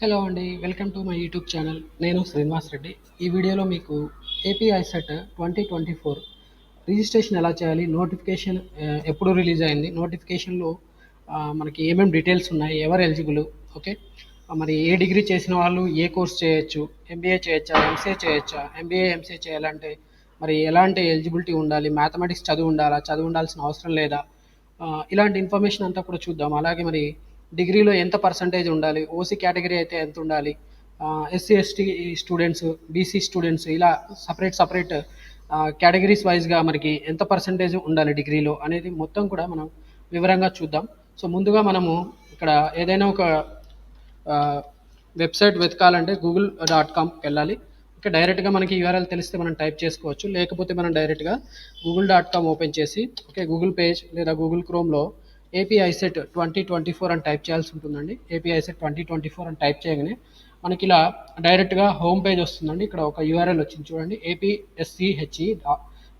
Hello అండి. Welcome to my YouTube channel. నేను శ్రీనివాస్ రెడ్డి. ఈ వీడియోలో మీకు ఏపీ ఐసెట్ 2024 రిజిస్ట్రేషన్ ఎలా చేయాలి, నోటిఫికేషన్ ఎప్పుడు రిలీజ్ అయింది, నోటిఫికేషన్లో మనకి ఏమేమి డీటెయిల్స్ ఉన్నాయి, ఎవరు ఎలిజిబుల్, ఓకే, మరి ఏ డిగ్రీ చేసిన వాళ్ళు ఏ కోర్స్ చేయొచ్చు, ఎంబీఏ చేయొచ్చా, ఎంసీఏ చేయొచ్చా, ఎంబీఏ ఎంసీఏ చేయాలంటే మరి ఎలాంటి ఎలిజిబిలిటీ ఉండాలి, మ్యాథమెటిక్స్ చదువు ఉండాలా, చదువు ఉండాల్సిన అవసరం లేదా, ఇలాంటి ఇన్ఫర్మేషన్ అంతా కూడా చూద్దాం. అలాగే మరి డిగ్రీలో ఎంత పర్సంటేజ్ ఉండాలి, ఓసీ కేటగిరీ అయితే ఎంత ఉండాలి, SC ST students, BC students, ఇలా సపరేట్ కేటగిరీస్ వైజ్గా మనకి ఎంత పర్సంటేజ్ ఉండాలి డిగ్రీలో అనేది మొత్తం కూడా మనం వివరంగా చూద్దాం. సో ముందుగా మనము ఇక్కడ ఏదైనా ఒక వెబ్సైట్ వెతకాలంటే google.comకి వెళ్ళాలి. ఓకే, డైరెక్ట్గా మనకి యూఆర్ఎల్ తెలిస్తే మనం టైప్ చేసుకోవచ్చు. లేకపోతే మనం డైరెక్ట్గా google.com ఓపెన్ చేసి, ఓకే, గూగుల్ పేజ్ లేదా గూగుల్ క్రోమ్లో ఏపీ ఐసెట్ 2024 అని టైప్ చేయాల్సి ఉంటుందండి. ఏపీ ఐసెట్ 2024 అని టైప్ చేయగానే మనకి ఇలా డైరెక్ట్గా హోమ్ పేజ్ వస్తుందండి. ఇక్కడ ఒక యూఆర్ఎల్ వచ్చింది చూడండి, ఏపీఎస్సిహెచ్ఈ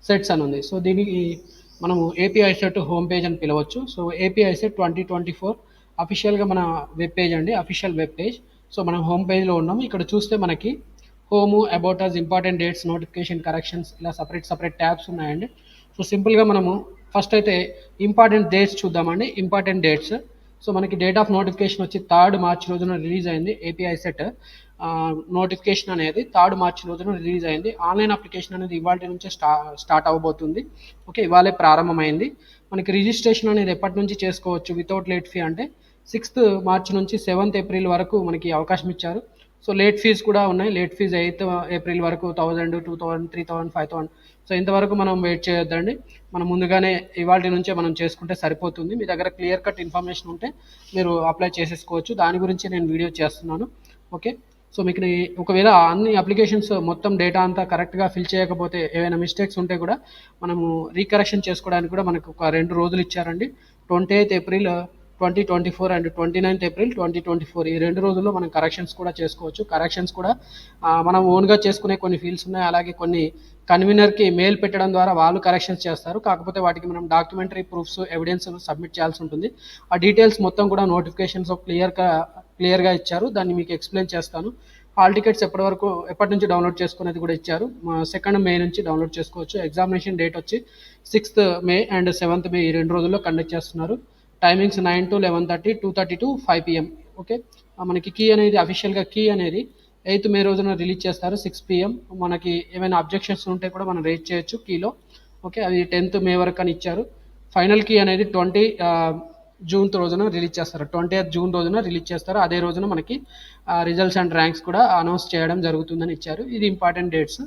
సెట్స్ అని ఉంది. సో దీనికి మనము ఏపీ ఐసెట్ హోమ్ పేజ్ అని పిలవచ్చు. సో ఏపీ ఐసెట్ 2024 అఫీషియల్గా మన వెబ్ పేజ్ అండి, అఫీషియల్ వెబ్ పేజ్. సో మనం హోమ్ పేజ్లో ఉన్నాము. ఇక్కడ చూస్తే మనకి home, about us, important dates, notification, corrections, ఇలా సపరేట్ ట్యాబ్స్ ఉన్నాయండి. సో సింపుల్గా మనము ఫస్ట్ అయితే ఇంపార్టెంట్ డేట్స్ చూద్దామండి. ఇంపార్టెంట్ డేట్స్, సో మనకి డేట్ ఆఫ్ నోటిఫికేషన్ వచ్చి 3 మార్చ్ రోజున రిలీజ్ అయింది. ఏపీఐ సెట్ నోటిఫికేషన్ అనేది 3 మార్చ్ రోజున రిలీజ్ అయింది. ఆన్లైన్ అప్లికేషన్ అనేది ఇవాళ నుంచే స్టార్ట్ అవ్వబోతుంది. ఓకే, ఇవాళే ప్రారంభమైంది. మనకి రిజిస్ట్రేషన్ అనేది ఎప్పటి నుంచి చేసుకోవచ్చు వితౌట్ లేట్ ఫీ అంటే 6th మార్చ్ నుంచి 7th ఏప్రిల్ వరకు మనకి అవకాశం ఇచ్చారు. సో లేట్ ఫీజ్ కూడా ఉన్నాయి. లేట్ ఫీజ్ 8th ఏప్రిల్ వరకు 1000, 2000, 3000, 5000. సో ఇంతవరకు మనం వెయిట్ చేయొద్దండి. మనం ముందుగానే ఇవాళ నుంచే మనం చేసుకుంటే సరిపోతుంది. మీ దగ్గర క్లియర్ కట్ ఇన్ఫర్మేషన్ ఉంటే మీరు అప్లై చేసేసుకోవచ్చు. దాని గురించి నేను వీడియో చేస్తున్నాను. ఓకే, సో మీకు ఒకవేళ అన్ని అప్లికేషన్స్ మొత్తం డేటా అంతా కరెక్ట్గా ఫిల్ చేయకపోతే, ఏవైనా మిస్టేక్స్ ఉంటే కూడా మనము రీకరెక్షన్ చేసుకోవడానికి కూడా మనకు ఒక 2 రోజులు ఇచ్చారండి. 28th April 2024 and 29th April 2024, ఈ 2 రోజుల్లో మనం కరెక్షన్స్ కూడా చేసుకోవచ్చు. కరెక్షన్స్ కూడా మనం ఓన్గా చేసుకునే కొన్ని ఫీల్డ్స్ ఉన్నాయి. అలాగే కొన్ని కన్వీనర్కి మెయిల్ పెట్టడం ద్వారా వాళ్ళు కరెక్షన్స్ చేస్తారు. కాకపోతే వాటికి మనం డాక్యుమెంటరీ ప్రూఫ్స్, ఎవిడెన్స్ సబ్మిట్ చేయాల్సి ఉంటుంది. ఆ డీటెయిల్స్ మొత్తం కూడా నోటిఫికేషన్స్ క్లియర్గా ఇచ్చారు. దాన్ని మీకు ఎక్స్ప్లెయిన్ చేస్తాను. హాల్ టికెట్స్ ఎప్పటి నుంచి డౌన్లోడ్ చేసుకునేది కూడా ఇచ్చారు. 2nd మే నుంచి డౌన్లోడ్ చేసుకోవచ్చు. ఎగ్జామినేషన్ డేట్ వచ్చి 6th మే అండ్ 7th మే, ఈ 2 రోజుల్లో కండక్ట్ చేస్తున్నారు. Timings 9 to 11:30, 2:30 to 5 PM. Okay, మనకి కీ అనేది అఫీషియల్గా కీ అనేది 8th మే రోజున రిలీజ్ చేస్తారు 6 PM. మనకి ఏమైనా అబ్జెక్షన్స్ ఉంటే కూడా మనం రేజ్ చేయొచ్చు కీలో. ఓకే, అది 10th మే వరకు అని ఇచ్చారు. ఫైనల్ కీ అనేది 20 జూన్ రోజున రిలీజ్ చేస్తారు. 20th జూన్ రోజున రిలీజ్ చేస్తారు. అదే రోజున మనకి రిజల్ట్స్ అండ్ ర్యాంక్స్ కూడా అనౌన్స్ చేయడం జరుగుతుందని ఇచ్చారు. ఇది ఇంపార్టెంట్ డేట్స్.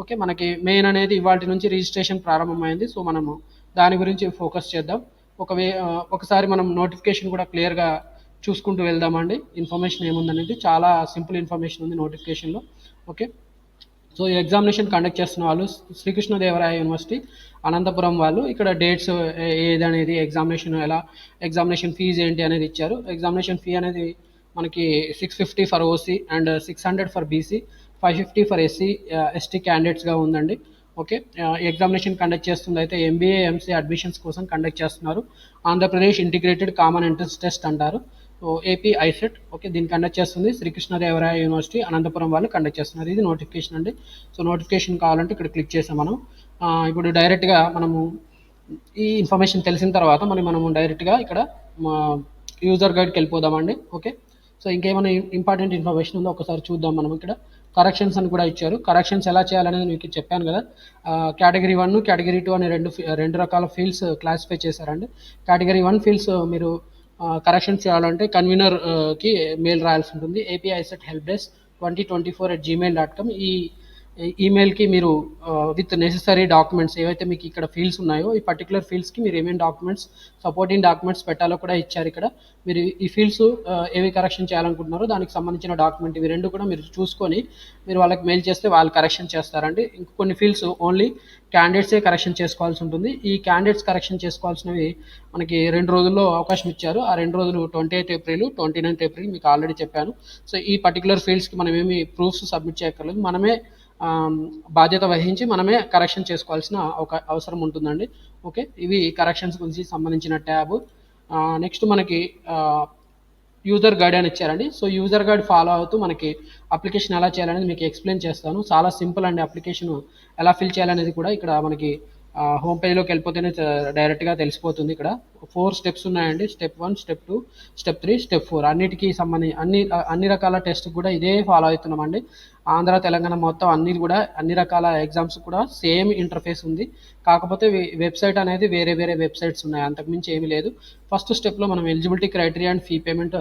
ఓకే, మనకి మెయిన్ అనేది ఇవాళ నుంచి రిజిస్ట్రేషన్ ప్రారంభమైంది. సో మనము దాని గురించి ఫోకస్ చేద్దాం. ఒకసారి మనం నోటిఫికేషన్ కూడా క్లియర్గా చూసుకుంటూ వెళ్దామండి. ఇన్ఫర్మేషన్ ఏముందనేది చాలా సింపుల్ ఇన్ఫర్మేషన్ ఉంది నోటిఫికేషన్లో. ఓకే, సో ఈ ఎగ్జామినేషన్ కండక్ట్ చేస్తున్న వాళ్ళు శ్రీకృష్ణదేవరాయ యూనివర్సిటీ అనంతపురం వాళ్ళు. ఇక్కడ డేట్స్ ఏది అనేది, ఎగ్జామినేషన్ ఫీజు ఏంటి అనేది ఇచ్చారు. ఎగ్జామినేషన్ ఫీ అనేది మనకి 650 for OC and 600 for BC, 550 for SC ST క్యాండిడేట్స్గా ఉందండి. ఓకే, ఎగ్జామినేషన్ కండక్ట్ చేస్తుంది అయితే ఎంబీఏ ఎంసీ అడ్మిషన్స్ కోసం కండక్ట్ చేస్తున్నారు. Andhra Pradesh integrated common entrance test అంటారు. సో ఏపీ ఐసెట్, ఓకే, దీన్ని కండక్ట్ చేస్తుంది శ్రీకృష్ణదేవరాయ యూనివర్సిటీ అనంతపురం వాళ్ళు కండక్ట్ చేస్తున్నారు. ఇది నోటిఫికేషన్ అండి. సో నోటిఫికేషన్ కావాలంటే ఇక్కడ క్లిక్ చేసాం మనం. ఇప్పుడు డైరెక్ట్గా మనము ఈ ఇన్ఫర్మేషన్ తెలిసిన తర్వాత మనము డైరెక్ట్గా ఇక్కడ యూజర్ గైడ్కి వెళ్ళిపోదామండి. ఓకే, సో ఇంకేమైనా ఇంపార్టెంట్ ఇన్ఫర్మేషన్ ఉందో ఒకసారి చూద్దాం. మనం ఇక్కడ కరెక్షన్స్ అని కూడా ఇచ్చారు. కరెక్షన్స్ ఎలా చేయాలనేది మీకు చెప్పాను కదా. కేటగిరీ 1, కేటగిరీ 2 అనే రెండు రకాల ఫీల్డ్స్ క్లాసిఫై చేశారండి. కేటగిరీ 1 ఫీల్డ్స్ మీరు కరెక్షన్స్ చేయాలంటే కన్వీనర్కి మెయిల్ రాయాల్సి ఉంటుంది. AP ICET help desk 2024@gmail.com. ఈ ఈమెయిల్కి మీరు విత్ నెసెసరీ డాక్యుమెంట్స్ ఏవైతే మీకు ఇక్కడ ఫీల్డ్స్ ఉన్నాయో, ఈ పర్టికులర్ ఫీల్డ్స్కి మీరు ఏమేమి డాక్యుమెంట్స్, సపోర్టింగ్ డాక్యుమెంట్స్ పెట్టాలో కూడా ఇచ్చారు ఇక్కడ. మీరు ఈ ఫీల్డ్స్ ఏవి కరెక్షన్ చేయాలనుకుంటున్నారో దానికి సంబంధించిన డాక్యుమెంట్ ఇవి 2 కూడా మీరు చూసుకొని మీరు వాళ్ళకి మెయిల్ చేస్తే వాళ్ళు కరెక్షన్ చేస్తారండి. ఇంకొన్ని ఫీల్డ్స్ ఓన్లీ క్యాండిడేట్సే కరెక్షన్ చేసుకోవాల్సి ఉంటుంది. ఈ క్యాండిడేట్స్ కరెక్షన్ చేసుకోవాల్సినవి మనకి 2 రోజుల్లో అవకాశం ఇచ్చారు. ఆ 2 రోజులు 28th ఏప్రిల్, 29th ఏప్రిల్ మీకు ఆల్రెడీ చెప్పాను. సో ఈ పర్టికులర్ ఫీల్డ్స్కి మనం ఏమి ప్రూఫ్స్ సబ్మిట్ చేయక్కర్లేదు. మనమే బాధ్యత వహించి మనమే కరెక్షన్ చేసుకోవాల్సిన అవసరం ఉంటుందండి. ఓకే, ఇవి కరెక్షన్స్ గురించి సంబంధించిన ట్యాబ్. నెక్స్ట్ మనకి యూజర్ గైడ్ అని ఇచ్చారండి. సో యూజర్ గైడ్ ఫాలో అవుతూ మనకి అప్లికేషన్ ఎలా చేయాలనేది మీకు ఎక్స్ప్లెయిన్ చేస్తాను. చాలా సింపుల్ అండి అప్లికేషన్ ఎలా ఫిల్ చేయాలనేది కూడా ఇక్కడ మనకి హోమ్ పేజ్లోకి వెళ్ళిపోతేనే డైరెక్ట్గా తెలిసిపోతుంది. ఇక్కడ 4 స్టెప్స్ ఉన్నాయండి. స్టెప్ 1, స్టెప్ 2, స్టెప్ 3, స్టెప్ 4 అన్నిటికీ సంబంధించి అన్ని రకాల టెస్ట్ కూడా ఇదే ఫాలో అవుతున్నామండి. ఆంధ్ర తెలంగాణ మొత్తం అన్ని రకాల ఎగ్జామ్స్ కూడా సేమ్ ఇంటర్ఫేస్ ఉంది. కాకపోతే వెబ్సైట్ అనేది వేరే వేరే వెబ్సైట్స్ ఉన్నాయి, అంతకుమించి ఏమీ లేదు. ఫస్ట్ స్టెప్లో మనం eligibility criteria and fee payment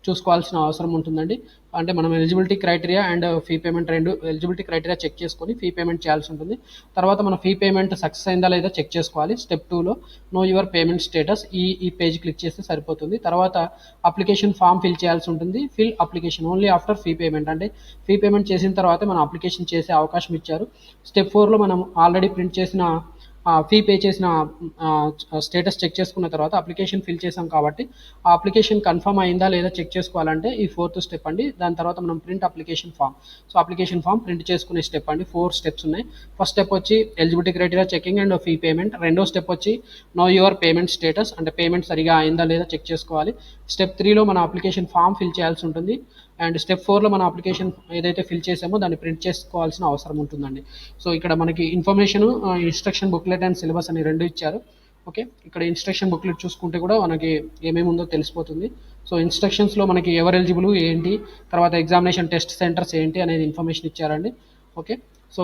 చూసుకోవాల్సిన అవసరం ఉంటుందండి. అంటే మనం eligibility criteria and fee payment రెండు ఎలిజిబిలిటీ క్రైటీరియా చెక్ చేసుకొని ఫీ పేమెంట్ చేయాల్సి ఉంటుంది. తర్వాత మన ఫీ పేమెంట్ సక్సెస్ అయిందా లేదా చెక్ చేసుకోవాలి. స్టెప్ 2లో నో యువర్ పేమెంట్ స్టేటస్ ఈ పేజ్ క్లిక్ చేస్తే సరిపోతుంది. తర్వాత అప్లికేషన్ ఫామ్ ఫిల్ చేయాల్సి ఉంటుంది. Fill application only after fee payment, అంటే ఫీ పేమెంట్ చేసిన తర్వాత మనం అప్లికేషన్ చేసే అవకాశం ఇచ్చారు. స్టెప్ 4లో మనం ఆల్రెడీ ప్రింట్ చేసిన ఫీ పే చేసిన స్టేటస్ చెక్ చేసుకున్న తర్వాత అప్లికేషన్ ఫిల్ చేసాం కాబట్టి ఆ అప్లికేషన్ కన్ఫర్మ్ అయిందా లేదా చెక్ చేసుకోవాలంటే ఈ 4th స్టెప్ అండి. దాని తర్వాత మనం print application form, so application form print చేసుకునే స్టెప్ అండి. 4 స్టెప్స్ ఉన్నాయి. ఫస్ట్ స్టెప్ వచ్చి eligibility criteria checking and fee payment. రెండో స్టెప్ వచ్చి నో యువర్ పేమెంట్ స్టేటస్, అంటే పేమెంట్ సరిగా అయిందా లేదా చెక్ చేసుకోవాలి. స్టెప్ 3లో మన అప్లికేషన్ ఫామ్ ఫిల్ చేయాల్సి ఉంటుంది. అండ్ స్టెప్ 4లో మన అప్లికేషన్ ఏదైతే ఫిల్ చేసామో దాన్ని ప్రింట్ చేసుకోవాల్సిన అవసరం ఉంటుందండి. సో ఇక్కడ మనకి information, instruction booklet and syllabus అని రెండు ఇచ్చారు. ఓకే, ఇక్కడ ఇన్స్ట్రక్షన్ బుక్లెట్ చూసుకుంటే కూడా మనకి ఏమేమి ఉందో తెలిసిపోతుంది. సో ఇన్స్ట్రక్షన్స్లో మనకి ఎవరు ఎలిజిబుల్ ఏంటి, తర్వాత ఎగ్జామినేషన్ టెస్ట్ సెంటర్స్ ఏంటి అనేది ఇన్ఫర్మేషన్ ఇచ్చారండి. ఓకే, సో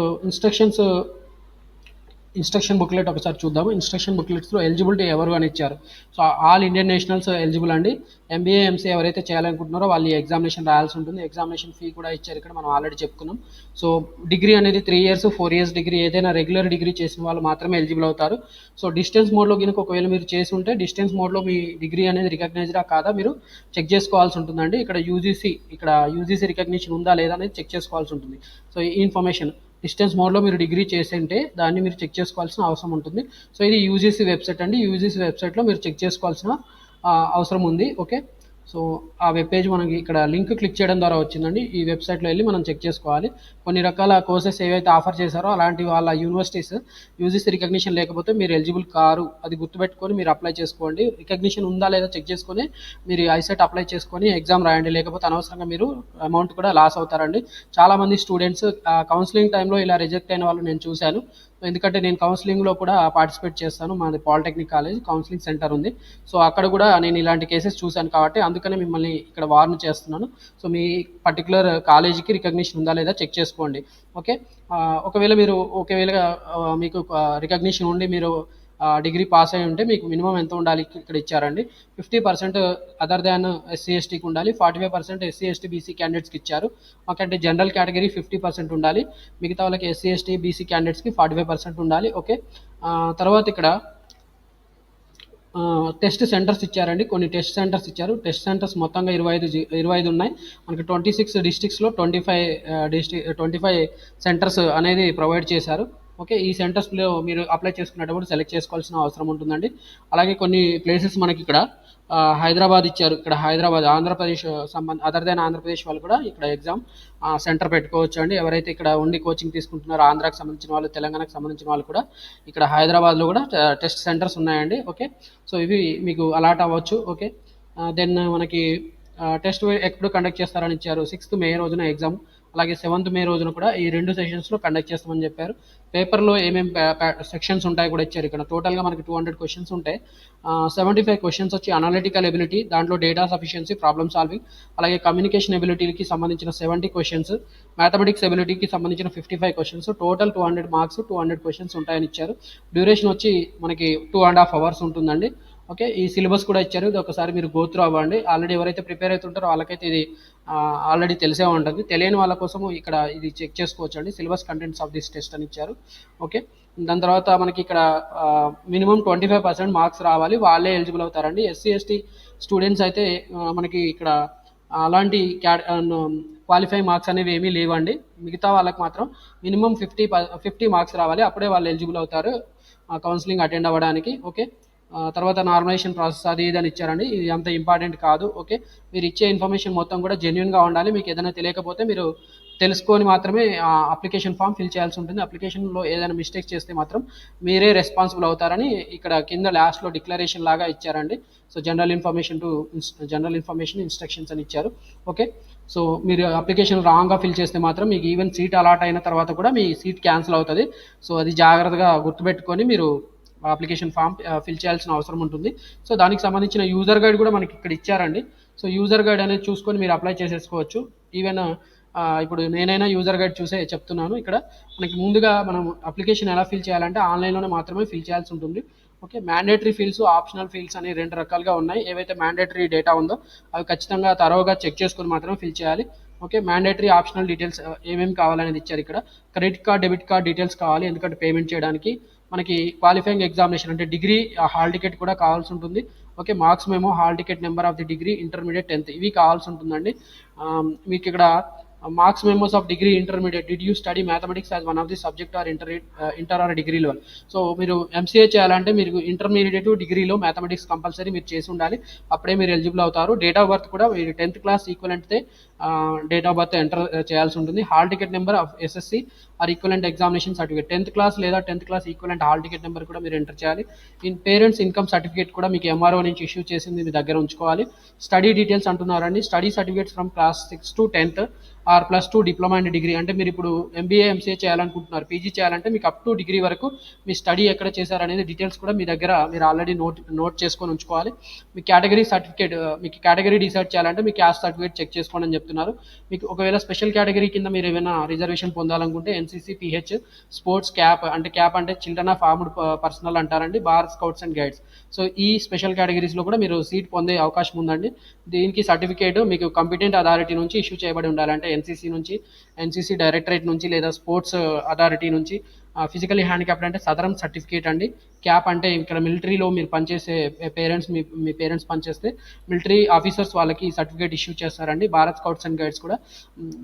ఇన్స్ట్రక్షన్ బుక్లెట్ ఒకసారి చూద్దాము. ఇన్స్ట్రక్షన్ బుక్లెట్స్లో ఎలిజిబిలిటీ ఎవరు అని ఇచ్చారు. So all Indian nationals eligible అండి. ఎంబీఏ ఎంసీఏ ఎవరైతే చేయాలనుకుంటున్నారో వాళ్ళు ఈ ఎగ్జామినేషన్ రాయాల్సి ఉంటుంది. ఎగ్జామినేషన్ ఫీ కూడా ఇచ్చారు ఇక్కడ, మనం ఆల్రెడీ చెప్పుకున్నాం. సో డిగ్రీ అనేది 3 years 4 years డిగ్రీ ఏదైనా రెగ్యులర్ డిగ్రీ చేసిన వాళ్ళు మాత్రమే ఎలిజిబుల్ అవుతారు. సో డిస్టెన్స్ మోడ్లో కనుక ఒకవేళ మీరు చేసి ఉంటే డిస్టెన్స్ మోడ్లో మీ డిగ్రీ అనేది రికగ్నైజ్డా కాదా మీరు చెక్ చేసుకోవాల్సి ఉంటుందండి. ఇక్కడ యూజీసీ రికగ్నిషన్ ఉందా లేదా అనేది చెక్ చేసుకోవాల్సి ఉంటుంది. సో ఈ ఇన్ఫర్మేషన్ డిస్టెన్స్ మోడ్లో మీరు డిగ్రీ చేసింటే దాన్ని మీరు చెక్ చేసుకోవాల్సిన అవసరం ఉంటుంది. సో ఇది యూజీసీ వెబ్సైట్ అండి. యూజీసీ వెబ్సైట్లో మీరు చెక్ చేసుకోవాల్సిన అవసరం ఉంది. ఓకే, సో ఆ వెబ్ పేజ్ మనకి ఇక్కడ లింక్ క్లిక్ చేయడం ద్వారా వచ్చిందండి. ఈ వెబ్సైట్లో వెళ్ళి మనం చెక్ చేసుకోవాలి. కొన్ని రకాల కోర్సెస్ ఏవైతే ఆఫర్ చేశారో అలాంటి వాళ్ళ యూనివర్సిటీస్ యూజీసీ రికగ్నిషన్ లేకపోతే మీరు ఎలిజిబుల్ కారు, అది గుర్తుపెట్టుకొని మీరు అప్లై చేసుకోండి. రికగ్నిషన్ ఉందా లేదా చెక్ చేసుకొని మీరు ఐసెట్ అప్లై చేసుకొని ఎగ్జామ్ రాయండి, లేకపోతే అనవసరంగా మీరు అమౌంట్ కూడా లాస్ అవుతారండి. చాలామంది స్టూడెంట్స్ కౌన్సిలింగ్ టైంలో ఇలా రిజెక్ట్ అయిన వాళ్ళు నేను చూశాను. ఎందుకంటే నేను కౌన్సిలింగ్లో కూడా పార్టిసిపేట్ చేస్తాను, మాది పాలిటెక్నిక్ కాలేజ్ కౌన్సిలింగ్ సెంటర్ ఉంది. సో అక్కడ కూడా నేను ఇలాంటి కేసెస్ చూశాను కాబట్టి అందుకనే మిమ్మల్ని ఇక్కడ వార్న్ చేస్తున్నాను. సో మీ పర్టికులర్ కాలేజీకి రికగ్నిషన్ ఉందా లేదా చెక్ చేసుకోండి. ఓకే, ఒకవేళ మీకు రికగ్నిషన్ ఉండి మీరు డిగ్రీ పాస్ అయి ఉంటే మీకు మినిమం ఎంత ఉండాలి ఇక్కడ ఇచ్చారండి. 50% అదర్ దాన్ ఎస్సీ ఎస్టీకి ఉండాలి, 45% ఎస్సీ ఎస్టీ బీసీ క్యాండిడేట్స్కి ఇచ్చారు. మాకంటే జనరల్ కేటగిరీ 50% ఉండాలి, మిగతా వాళ్ళకి ఎస్సీ ఎస్టీ బీసీ క్యాండిడేట్స్కి 45% ఉండాలి. ఓకే, తర్వాత ఇక్కడ టెస్ట్ సెంటర్స్ ఇచ్చారండి. కొన్ని టెస్ట్ సెంటర్స్ ఇచ్చారు. టెస్ట్ సెంటర్స్ మొత్తంగా 25 ఉన్నాయి. మనకి 26 డిస్ట్రిక్ట్స్లో 25 సెంటర్స్ అనేది ప్రొవైడ్ చేశారు. ఓకే, ఈ సెంటర్స్లో మీరు అప్లై చేసుకునేటప్పుడు సెలెక్ట్ చేసుకోవాల్సిన అవసరం ఉంటుందండి. అలాగే కొన్ని ప్లేసెస్ మనకి ఇక్కడ హైదరాబాద్ ఇచ్చారు. ఇక్కడ హైదరాబాద్ ఆంధ్రప్రదేశ్ అదర్ దెన్ ఆంధ్రప్రదేశ్ వాళ్ళు కూడా ఇక్కడ ఎగ్జామ్ సెంటర్ పెట్టుకోవచ్చు అండి. ఎవరైతే ఇక్కడ ఉండి కోచింగ్ తీసుకుంటున్నారో ఆంధ్రాకి సంబంధించిన వాళ్ళు, తెలంగాణకు సంబంధించిన వాళ్ళు కూడా ఇక్కడ హైదరాబాద్లో కూడా టెస్ట్ సెంటర్స్ ఉన్నాయండి. ఓకే, సో ఇవి మీకు అలాట్ అవ్వచ్చు. ఓకే, దెన్ మనకి టెస్ట్ ఎప్పుడు కండక్ట్ చేస్తారని ఇచ్చారు. 6th May రోజున ఎగ్జామ్, అలాగే 7th May రోజున కూడా ఈ 2 సెషన్స్లో కండక్ట్ చేస్తామని చెప్పారు. పేపర్లో ఏమేమి సెక్షన్స్ ఉంటాయి కూడా ఇచ్చారు. ఇక్కడ టోటల్గా మనకి 200 క్వశ్చన్స్ ఉంటాయి. 75 క్వశ్చన్స్ వచ్చి అనలిటికల్ ఎబిలిటీ, దాంట్లో డేటా సఫిషియన్సీ, ప్రాబ్లమ్ సాల్వింగ్, అలాగే కమ్యూనికేషన్ ఎబిలిటీకి సంబంధించిన 70 క్వశ్చన్స్, మ్యాథమెటిక్స్ ఎబిలిటీకి సంబంధించిన 55 క్వశ్చన్స్, టోటల్ 200 మార్క్స్ 200 క్వశ్చన్స్ ఉంటాయని ఇచ్చారు. డ్యూరేషన్ వచ్చి మనకి 2.5 hours ఉంటుందండి. ఓకే, ఈ సిలబస్ కూడా ఇచ్చారు. ఇది ఒకసారి మీరు గో త్రూ అవ్వండి. ఆల్రెడీ ఎవరైతే ప్రిపేర్ అవుతుంటారో వాళ్ళకైతే ఇది ఆల్రెడీ తెలిసే ఉంటుంది. తెలియని వాళ్ళ కోసం ఇక్కడ ఇది చెక్ చేసుకోవచ్చు అండి. Syllabus contents of this test అని ఇచ్చారు. ఓకే, దాని తర్వాత మనకి ఇక్కడ మినిమం 25% మార్క్స్ రావాలి, వాళ్ళే ఎలిజిబుల్ అవుతారండి. ఎస్సీ ఎస్టీ స్టూడెంట్స్ అయితే మనకి ఇక్కడ అలాంటి క్వాలిఫైయింగ్ మార్క్స్ అనేవి ఏమీ లేవండి. మిగతా వాళ్ళకి మాత్రం మినిమం 50 మార్క్స్ రావాలి, అప్పుడే వాళ్ళు ఎలిజిబుల్ అవుతారు కౌన్సిలింగ్ అటెండ్ అవ్వడానికి. ఓకే, తర్వాత నార్మలైజేషన్ ప్రాసెస్ అది ఇది అని ఇచ్చారండి. ఇది అంత ఇంపార్టెంట్ కాదు. ఓకే, మీరు ఇచ్చే ఇన్ఫర్మేషన్ మొత్తం కూడా జెన్యున్గా ఉండాలి. మీకు ఏదైనా తెలియకపోతే మీరు తెలుసుకొని మాత్రమే ఆ అప్లికేషన్ ఫామ్ ఫిల్ చేయాల్సి ఉంటుంది. అప్లికేషన్‌లో ఏదైనా మిస్టేక్స్ చేస్తే మాత్రం మీరే రెస్పాన్సిబుల్ అవుతారని ఇక్కడ కింద లాస్ట్‌లో డిక్లరేషన్ లాగా ఇచ్చారండి. సో, జనరల్ ఇన్ఫర్మేషన్ ఇన్‌స్ట్రక్షన్స్ అని ఇచ్చారు. ఓకే. సో, మీరు అప్లికేషన్ రాంగ్‌గా ఫిల్ చేస్తే మాత్రం మీకు ఈవెన్ సీట్ అలాట్ అయిన తర్వాత కూడా మీ సీట్ క్యాన్సిల్ అవుతది. సో, అది జాగ్రత్తగా గుర్తుపెట్టుకొని మీరు అప్లికేషన్ ఫామ్ ఫిల్ చేయాల్సిన అవసరం ఉంటుంది. సో, దానికి సంబంధించిన యూజర్ గైడ్ కూడా మనకి ఇక్కడ ఇచ్చారండి. సో, యూజర్ గైడ్ అనేది చూసుకొని మీరు అప్లై చేసేసుకోవచ్చు. ఈవెన్ ఇప్పుడు నేనైనా యూజర్ గైడ్ చూసే చెప్తున్నాను. ఇక్కడ మనకి ముందుగా మనం అప్లికేషన్ ఎలా ఫిల్ చేయాలంటే ఆన్‌లైన్‌లోనే మాత్రమే ఫిల్ చేయాల్సి ఉంటుంది. Okay. Mandatory fields, optional fields అని 2 రకాలుగా ఉన్నాయి. ఏవైతే మ్యాండేటరీ డేటా ఉందో అవి ఖచ్చితంగా థరోగా చెక్ చేసుకొని మాత్రమే ఫిల్ చేయాలి. ఓకే. మ్యాండేటరీ, ఆప్షనల్ డీటెయిల్స్ ఏమేమి కావాలనేది ఇచ్చారు ఇక్కడ. Credit card, debit card details కావాలి. ఎందుకంటే పేమెంట్ చేయడానికి. మనకి క్వాలిఫైయింగ్ ఎగ్జామినేషన్ అంటే డిగ్రీ హాల్ టికెట్ కూడా కావాల్సి ఉంటుంది. Okay. Marks memo, hall ticket number of the degree, intermediate, 10థ్ ఇవి కావాల్సి ఉంటుందండి. మీకు ఇక్కడ marks memos of degree, intermediate. Did you study mathematics as one of the subject are inter or degree level. So, మీరు ఎంసీఏ చేయాలంటే మీరు intermediate, డిగ్రీలో మ్యాథమెటిక్స్ కంపల్సరీ మీరు చేసి ఉండాలి. అప్పుడే మీరు ఎలిజిబుల్ అవుతారు. డేట్ ఆఫ్ బర్త్ కూడా మీరు 10th క్లాస్ ఈక్వలెంట్‌తే డేట్ ఆఫ్ బర్త్ ఎంటర్ చేయాల్సి ఉంటుంది. Hall ticket number of SSC or equivalent examination certificate. 10th class లేదా 10th class equivalent hall ticket number కూడా మీరు ఎంటర్ చేయాలి. పేరెంట్స్ ఇన్కమ్ సర్టిఫికేట్ కూడా మీకు ఎంఆర్ఓ నుంచి ఇష్యూ చేసింది మీ దగ్గర ఉంచుకోవాలి. స్టడీ డీటెయిల్స్ అంటున్నారండి. Study certificates from class 6 to 10th or +2 diploma and degree. అంటే మీరు ఇప్పుడు ఎంబీఏ, ఎంసీఏ చేయాలనుకుంటున్నారు, పీజీ చేయాలంటే మీకు అప్ టు డిగ్రీ వరకు మీ స్టడీ ఎక్కడ చేశారనేది డీటెయిల్స్ కూడా మీ దగ్గర మీరు ఆల్రెడీ నోట్ చేసుకొని ఉంచుకోవాలి. మీ కేటగిరీ సర్టిఫికేట్, మీకు కేటగిరీ డిసైడ్ చేయాలంటే మీ క్యాస్ట్ సర్టిఫికేట్ చెక్ చేసుకోండి అని చెప్తున్నారు. మీకు ఒకవేళ స్పెషల్ కేటగిరీ కింద మీరు ఏమైనా రిజర్వేషన్ పొందాలనుకుంటే ఎన్సీసీ, పీహెచ్, స్పోర్ట్స్, క్యాప్ అంటే చిల్డ్రన్ ఆఫ్ ఆర్మ్డ్ పర్సనల్ అంటారండి, bar, scouts and guides. So, ఈ స్పెషల్ కేటగిరీస్లో కూడా మీరు సీట్ పొందే అవకాశం ఉందండి. దీనికి సర్టిఫికేట్ మీకు కంపిటెంట్ అథారిటీ నుంచి ఇష్యూ చేయబడి ఉండాలి. అంటే ఎన్సీసీ నుంచి, ఎన్సీసీ డైరెక్టరేట్ నుంచి లేదా స్పోర్ట్స్ అథారిటీ నుంచి. ఫిజికలీ హ్యాండిక్యాప్డ్ అంటే సదరం సర్టిఫికేట్ అండి. క్యాప్ అంటే ఇక్కడ మిలిటరీలో మీరు పనిచేసే పేరెంట్స్, మీ పేరెంట్స్ పనిచేస్తే మిలిటరీ ఆఫీసర్స్ వాళ్ళకి సర్టిఫికేట్ ఇష్యూ చేస్తారండి. భారత్ స్కౌట్స్ అండ్ గైడ్స్ కూడా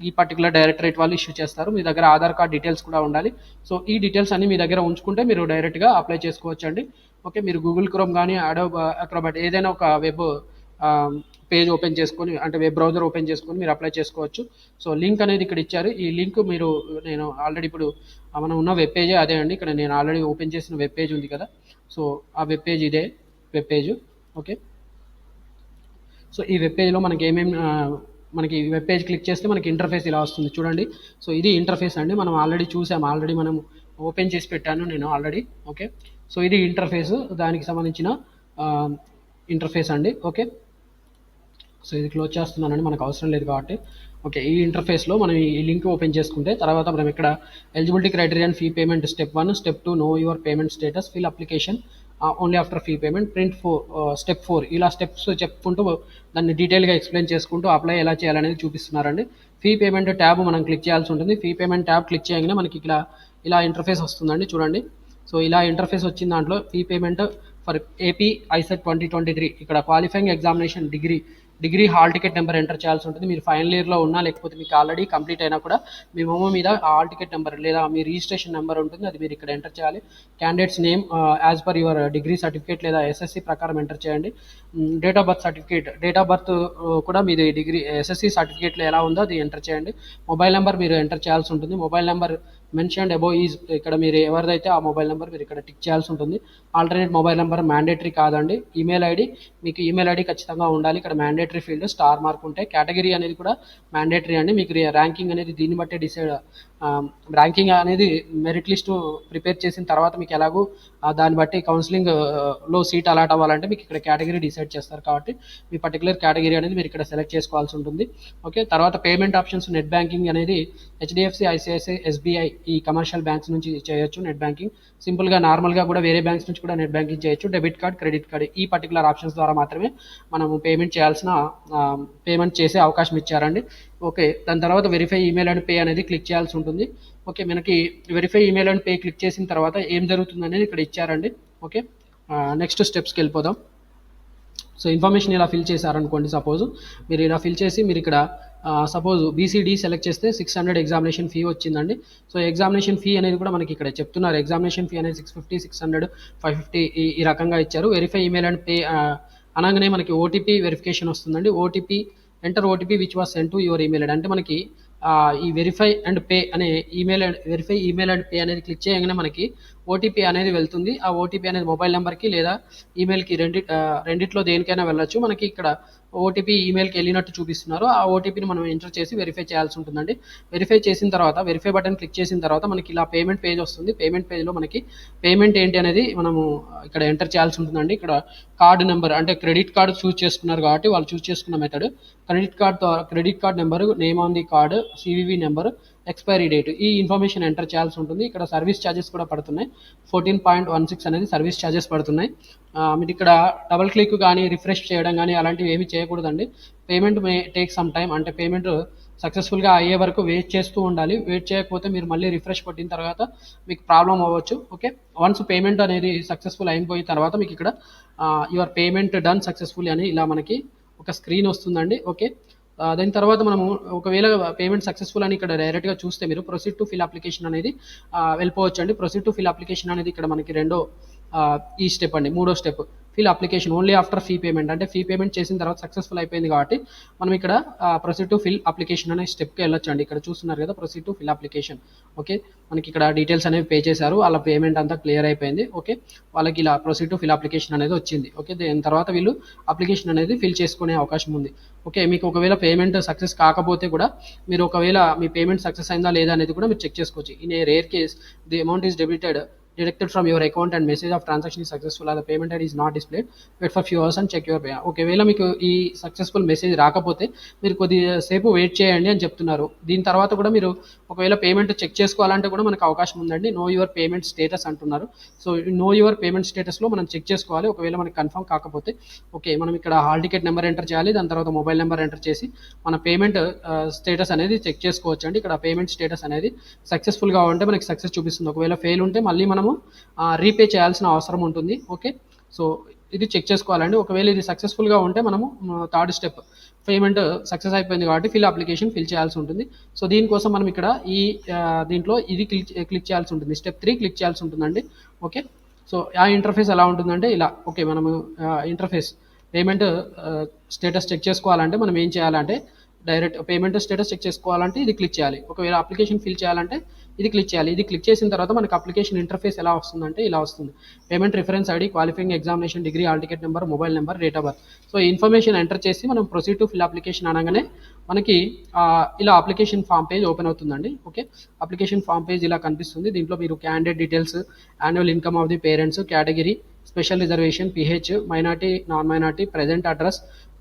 ఈ పర్టికులర్ డైరెక్టరేట్ వాళ్ళు ఇష్యూ చేస్తారు. మీ దగ్గర ఆధార్ కార్డ్ డీటెయిల్స్ కూడా ఉండాలి. సో, ఈ డీటెయిల్స్ అన్ని మీ దగ్గర ఉంచుకుంటే మీరు డైరెక్ట్గా అప్లై చేసుకోవచ్చు అండి. ఓకే. మీరు గూగుల్ క్రోమ్ కానీ, అడోబ్ అక్రోబాట్ ఏదైనా ఒక వెబ్ పేజ్ ఓపెన్ చేసుకొని, అంటే వెబ్ బ్రౌజర్ ఓపెన్ చేసుకొని మీరు అప్లై చేసుకోవచ్చు. సో, లింక్ అనేది ఇక్కడ ఇచ్చారు. ఈ లింక్ నేను ఆల్రెడీ ఇప్పుడు మనం ఉన్న వెబ్ పేజే అదే అండి. ఇక్కడ నేను ఆల్రెడీ ఓపెన్ చేసిన వెబ్ పేజ్ ఉంది కదా. సో, ఆ వెబ్ పేజ్ ఇదే వెబ్ పేజ్. ఓకే. సో, ఈ వెబ్ పేజ్లో మనకి వెబ్ పేజ్ క్లిక్ చేస్తే మనకి ఇంటర్ఫేస్ ఇలా వస్తుంది చూడండి. సో, ఇది ఇంటర్ఫేస్ అండి. మనం ఆల్రెడీ చూసాం. ఆల్రెడీ మనం ఓపెన్ చేసి పెట్టాను నేను ఆల్రెడీ. ఓకే. సో, ఇది ఇంటర్ఫేస్, దానికి సంబంధించిన ఇంటర్ఫేస్ అండి. ఓకే. సో, ఇది క్లోజ్ చేస్తున్నానండి, మనకు అవసరం లేదు కాబట్టి. ఓకే. ఈ ఇంటర్ఫేస్లో మనం ఈ లింక్ ఓపెన్ చేసుకుంటే తర్వాత మనం ఇక్కడ eligibility criteria and fee payment step 1, step 2 know your payment status, fill application only after fee payment, print step 4 ఇలా స్టెప్స్ చెప్పుకుంటూ దాన్ని డీటెయిల్గా ఎక్స్ప్లెయిన్ చేసుకుంటూ అప్లై ఎలా చేయాలనేది చూపిస్తున్నారండి. ఫీ పేమెంట్ ట్యాబ్ మనం క్లిక్ చేయాల్సి ఉంటుంది. ఫీ పేమెంట్ ట్యాబ్ క్లిక్ చేయగానే మనకి ఇలా ఇంటర్ఫేస్ వస్తుందండి చూడండి. సో, ఇలా ఇంటర్ఫేస్ వచ్చిన దాంట్లో fee payment for AP ICET 2023 ఇక్కడ qualifying examination degree hall ticket number enter చేయాల్సి ఉంటుంది. మీరు ఫైనల్ ఇయర్లో ఉన్నా లేకపోతే మీకు ఆల్రెడీ కంప్లీట్ అయినా కూడా మీ మొహం మీద హాల్ టికెట్ నెంబర్ లేదా మీ రిజిస్ట్రేషన్ నెంబర్ ఉంటుంది, అది మీరు ఇక్కడ ఎంటర్ చేయాలి. Candidates name as per your degree certificate లేదా ఎస్ఎస్సి ప్రకారం ఎంటర్ చేయండి. Date of birth certificate, date of birth కూడా మీది డిగ్రీ ఎస్ఎస్సి సర్టిఫికేట్లో ఎలా ఉందో అది ఎంటర్ చేయండి. మొబైల్ నెంబర్ మీరు ఎంటర్ చేయాల్సి ఉంటుంది. Mobile number mentioned above is ఇక్కడ మీరు ఎవరిదైతే ఆ మొబైల్ నెంబర్ మీరు ఇక్కడ టిక్ చేయాల్సి ఉంటుంది. ఆల్టర్నేట్ మొబైల్ నెంబర్ మ్యాండేటరీ కాదండి. ఈమెయిల్ ఐడి, మీకు ఈమెయిల్ ఐడి ఖచ్చితంగా ఉండాలి. ఇక్కడ మ్యాండేటరీ ఫీల్డ్ స్టార్ మార్క్ ఉంటే. కేటగిరీ అనేది కూడా మ్యాండేటరీ అండి. మీకు ర్యాంకింగ్ అనేది దీన్ని బట్టే డిసైడ్, ర్యాంకింగ్ అనేది మెరిట్ లిస్ట్ ప్రిపేర్ చేసిన తర్వాత మీకు ఎలాగో దాన్ని బట్టి కౌన్సిలింగ్లో సీట్ అలాట్ అవ్వాలంటే మీకు ఇక్కడ కేటగిరీ డిసైడ్ చేస్తారు కాబట్టి మీ పర్టికులర్ కేటగిరీ అనేది మీరు ఇక్కడ సెలెక్ట్ చేసుకోవాల్సి ఉంటుంది. ఓకే. తర్వాత పేమెంట్ ఆప్షన్స్, నెట్ బ్యాంకింగ్ అనేది హెచ్డిఎఫ్సి, ఐసిఐసిఐ, ఎస్బీఐ ఈ కమర్షియల్ బ్యాంక్స్ నుంచి చేయొచ్చు నెట్ బ్యాంకింగ్. సింపుల్గా నార్మల్గా కూడా వేరే బ్యాంక్స్ నుంచి కూడా నెట్ బ్యాంకింగ్ చేయొచ్చు. డెబిట్ కార్డ్, క్రెడిట్ కార్డ్ ఈ పర్టికులర్ ఆప్షన్స్ ద్వారా మాత్రమే మనము పేమెంట్ చేసే అవకాశం ఇచ్చారండి. ఓకే. దాని తర్వాత వెరిఫై ఈమెయిల్ అండ్ పే అనేది క్లిక్ చేయాల్సి ఉంటుంది. ఓకే. మనకి verify email and pay click చేసిన తర్వాత ఏం జరుగుతుంది అనేది ఇక్కడ ఇచ్చారండి. ఓకే. నెక్స్ట్ స్టెప్స్కి వెళ్ళిపోదాం. సో, ఇన్ఫర్మేషన్ ఇలా ఫిల్ చేశారనుకోండి. సపోజ్ మీరు ఇలా ఫిల్ చేసి మీరు ఇక్కడ సపోజ్ బీసీడీ సెలెక్ట్ చేస్తే 600 ఎగ్జామినేషన్ ఫీ వచ్చిందండి. సో, ఎగ్జామినేషన్ ఫీ అనేది కూడా మనకి ఇక్కడ చెప్తున్నారు. ఎగ్జామినేషన్ ఫీ అనేది 650, 600, 550 ఈ రకంగా ఇచ్చారు. వెరిఫై ఈమెయిల్ అండ్ పే అనగానే మనకి ఓటీపీ వెరిఫికేషన్ వస్తుందండి. Enter OTP which was send to your email ID. అంటే మనకి ఈ వెరిఫై అండ్ పే అనే ఈమెయిల్ అండ్ పే అనేది క్లిక్ చేయగానే మనకి ఓటీపీ అనేది వెళ్తుంది. ఆ ఓటీపీ అనేది మొబైల్ నెంబర్కి లేదా ఈమెయిల్కి రెండిట్లో దేనికైనా వెళ్ళొచ్చు. మనకి ఇక్కడ ఓటీపీ ఈమెయిల్కి వెళ్ళినట్టు చూపిస్తున్నారు. ఆ ఓటీపీని మనం ఎంటర్ చేసి వెరిఫై చేయాల్సి ఉంటుందండి. వెరిఫై చేసిన తర్వాత వెరిఫై బటన్ క్లిక్ చేసిన తర్వాత మనకి ఇలా పేమెంట్ పేజ్ వస్తుంది. పేమెంట్ పేజ్లో మనకి పేమెంట్ ఏంటి అనేది మనము ఇక్కడ ఎంటర్ చేయాల్సి ఉంటుందండి. ఇక్కడ కార్డు నెంబర్ అంటే క్రెడిట్ కార్డు చూస్ చేసుకున్నారు కాబట్టి వాళ్ళు చూస్ చేసుకున్న method credit card number, name on the card, CVV number, expiry date, ఈ ఇన్ఫర్మేషన్ ఎంటర్ చేయాల్సి ఉంటుంది. ఇక్కడ సర్వీస్ ఛార్జెస్ కూడా పడుతున్నాయి. 14.16 అనేది సర్వీస్ ఛార్జెస్ పడుతున్నాయి. మీరు ఇక్కడ డబుల్ క్లిక్ కానీ రిఫ్రెష్ చేయడం కానీ అలాంటివి ఏమీ చేయకూడదండి. Payment may take some time, అంటే పేమెంట్ సక్సెస్ఫుల్గా అయ్యే వరకు వెయిట్ చేస్తూ ఉండాలి. వెయిట్ చేయకపోతే మీరు మళ్ళీ రిఫ్రెష్ కొట్టిన తర్వాత మీకు ప్రాబ్లం అవ్వచ్చు. ఓకే, వన్స్ పేమెంట్ అనేది సక్సెస్ఫుల్ అయిపోయిన తర్వాత మీకు ఇక్కడ యువర్ పేమెంట్ డన్ సక్సెస్ఫుల్ అని ఇలా మనకి ఒక స్క్రీన్ వస్తుందండి. ఓకే, దాని తర్వాత మనము ఒకవేళ పేమెంట్ సక్సెస్ఫుల్ అని ఇక్కడ డైరెక్ట్గా చూస్తే మీరు ప్రొసీడ్ టు ఫిల్ అప్లికేషన్ అనేది వెళ్ళిపోవచ్చు అండి. ప్రొసీడ్ టు ఫిల్ అప్లికేషన్ అనేది ఇక్కడ మనకి ఈ స్టెప్ అండి, మూడో step. Fill application only after fee payment, అంటే ఫీ పేమెంట్ చేసిన తర్వాత సక్సెస్ఫుల్ అయిపోయింది కాబట్టి మనం ఇక్కడ ప్రొసీడ్ టు ఫిల్ అప్లికేషన్ అనే స్టెప్కి వెళ్ళొచ్చు అండి. ఇక్కడ చూస్తున్నారు కదా proceed to fill application. Okay, మనకి ఇక్కడ డీటెయిల్స్ అనేవి పే చేశారు, వాళ్ళ పేమెంట్ అంతా క్లియర్ అయిపోయింది. ఓకే, వాళ్ళకి ఇలా ప్రొసీడ్ టు ఫిల్ అప్లికేషన్ అనేది వచ్చింది. ఓకే, దాని తర్వాత వీళ్ళు అప్లికేషన్ అనేది ఫిల్ చేసుకునే అవకాశం ఉంది. ఓకే, మీకు ఒకవేళ పేమెంట్ సక్సెస్ కాకపోతే కూడా మీరు ఒకవేళ మీ పేమెంట్ సక్సెస్ అయిందా లేదా అనేది కూడా మీరు చెక్ చేసుకోవచ్చు. In a rare case the amount is deducted from your account and message of transaction is successful or the payment ID is not displayed, wait for few hours and check your pay. ఒకవేళ మీకు ఈ successful message రాకపోతే మీరు కొద్దిసేపు wait చేయండి అని చెప్తున్నారు. దీని తర్వాత కూడా మీరు ఒకవేళ పేమెంట్ చెక్ చేసుకోవాలంటే కూడా మనకు అవకాశం ఉందండి. నో యువర్ పేమెంట్ స్టేటస్ అంటున్నారు. సో నో యువర్ పేమెంట్ స్టేటస్లో మనం చెక్ చేసుకోవాలి ఒకవేళ మనకి కన్ఫర్మ్ కాకపోతే. ఓకే, మనం ఇక్కడ హాల్ టికెట్ నెంబర్ ఎంటర్ చేయాలి, దాని తర్వాత మొబైల్ నెంబర్ ఎంటర్ చేసి మన పేమెంట్ స్టేటస్ అనేది చెక్ చేసుకోవచ్చు అండి. ఇక్కడ పేమెంట్ స్టేటస్ అనేది సక్సెస్ఫుల్గా ఉంటే మనకి సక్సెస్ చూపిస్తుంది. ఒకవేళ ఫెయిల్ ఉంటే మళ్ళీ మనము రీపే చేయాల్సిన అవసరం ఉంటుంది. ఓకే, సో ఇది చెక్ చేసుకోవాలండి. ఒకవేళ ఇది సక్సెస్ఫుల్గా ఉంటే మనము థర్డ్ స్టెప్, పేమెంట్ సక్సెస్ అయిపోయింది కాబట్టి ఫిల్ అప్లికేషన్ ఫిల్ చేయాల్సి ఉంటుంది. సో దీనికోసం మనం ఇక్కడ దీంట్లో ఇది క్లిక్ చేయాల్సి ఉంటుంది. స్టెప్ 3 క్లిక్ చేయాల్సి ఉంటుందండి. ఓకే, సో ఆ ఇంటర్ఫేస్ ఎలా ఉంటుందంటే ఇలా. ఓకే, మనము ఇంటర్ఫేస్ పేమెంట్ స్టేటస్ చెక్ చేసుకోవాలంటే మనం ఏం చేయాలంటే డైరెక్ట్ పేమెంట్ స్టేటస్ చెక్ చేసుకోవాలంటే ఇది క్లిక్ చేయాలి. ఒకవేళ అప్లికేషన్ ఫిల్ చేయాలంటే ఇది క్లిక్ చేయాలి. ఇది క్లిక్ చేసిన తర్వాత మనకి అప్లికేషన్ ఇంటర్ఫేస్ ఎలా వస్తుందంటే ఇలా వస్తుంది. Payment reference ID, qualifying examination degree, hall ticket number, mobile number, date of birth. So ఈ ఇన్ఫర్మేషన్ ఎంటర్ చేసి మనం ప్రొసీడ్ టు ఫిల్ అప్లికేషన్ అనగానే మనకి ఇలా అప్లికేషన్ ఫామ్ పేజ్ ఓపెన్ అవుతుందండి. ఓకే, అప్లికేషన్ ఫామ్ పేజ్ ఇలా కనిపిస్తుంది. దీంట్లో మీరు candidate details, annual income of the parents, category, special reservation, pH, minority, non minority, present address,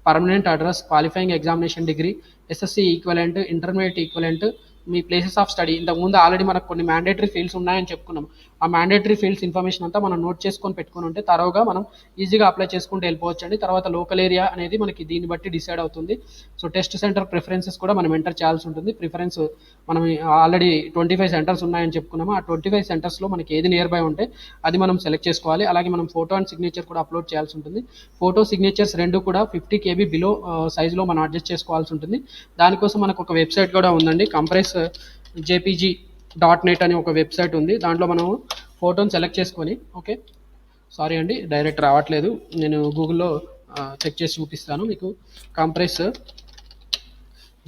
permanent address, qualifying examination degree, SSC equivalent, intermediate equivalent, me places of study. ఇంతకుముందు already మనకు కొన్ని mandatory fields ఉన్నాయని చెప్పుకున్నాం. ఆ mandatory fields information అంతా మనం note చేసుకొని పెట్టుకుని ఉంటే తరోగా మనం ఈజీగా అప్లై చేసుకుంటూ వెళ్ళిపోవచ్చు అండి. తర్వాత లోకల్ ఏరియా అనేది మనకి దీన్ని బట్టి డిసైడ్ అవుతుంది. సో టెస్ట్ సెంటర్ ప్రిఫరెన్సెస్ కూడా మనం ఎంటర్ చేయాల్సి ఉంటుంది. ప్రిఫరెన్స్ మనం ఆల్రెడీ 25 సెంటర్స్ ఉన్నాయని చెప్పుకున్నాము. ఆ 25 సెంటర్స్లో మనకి ఏది నియర్ బై ఉంటే అది మనం సెలెక్ట్ చేసుకోవాలి. అలాగే మనం ఫోటో అండ్ సిగ్నేచర్ కూడా అప్లోడ్ చేయాల్సి ఉంటుంది. ఫోటో సిగ్నేచర్స్ రెండు కూడా 50 KB బిలో సైజులో మనం అడ్జస్ట్ చేసుకోవాల్సి ఉంటుంది. దానికోసం మనకు ఒక వెబ్సైట్ కూడా ఉందండి, compressjpg.net అని ఒక వెబ్సైట్ ఉంది. దాంట్లో మనం ఫోటోని సెలెక్ట్ చేసుకొని, ఓకే సారీ అండి డైరెక్ట్ రావట్లేదు, నేను గూగుల్లో చెక్ చేసి చూపిస్తాను మీకు. కంప్రెస్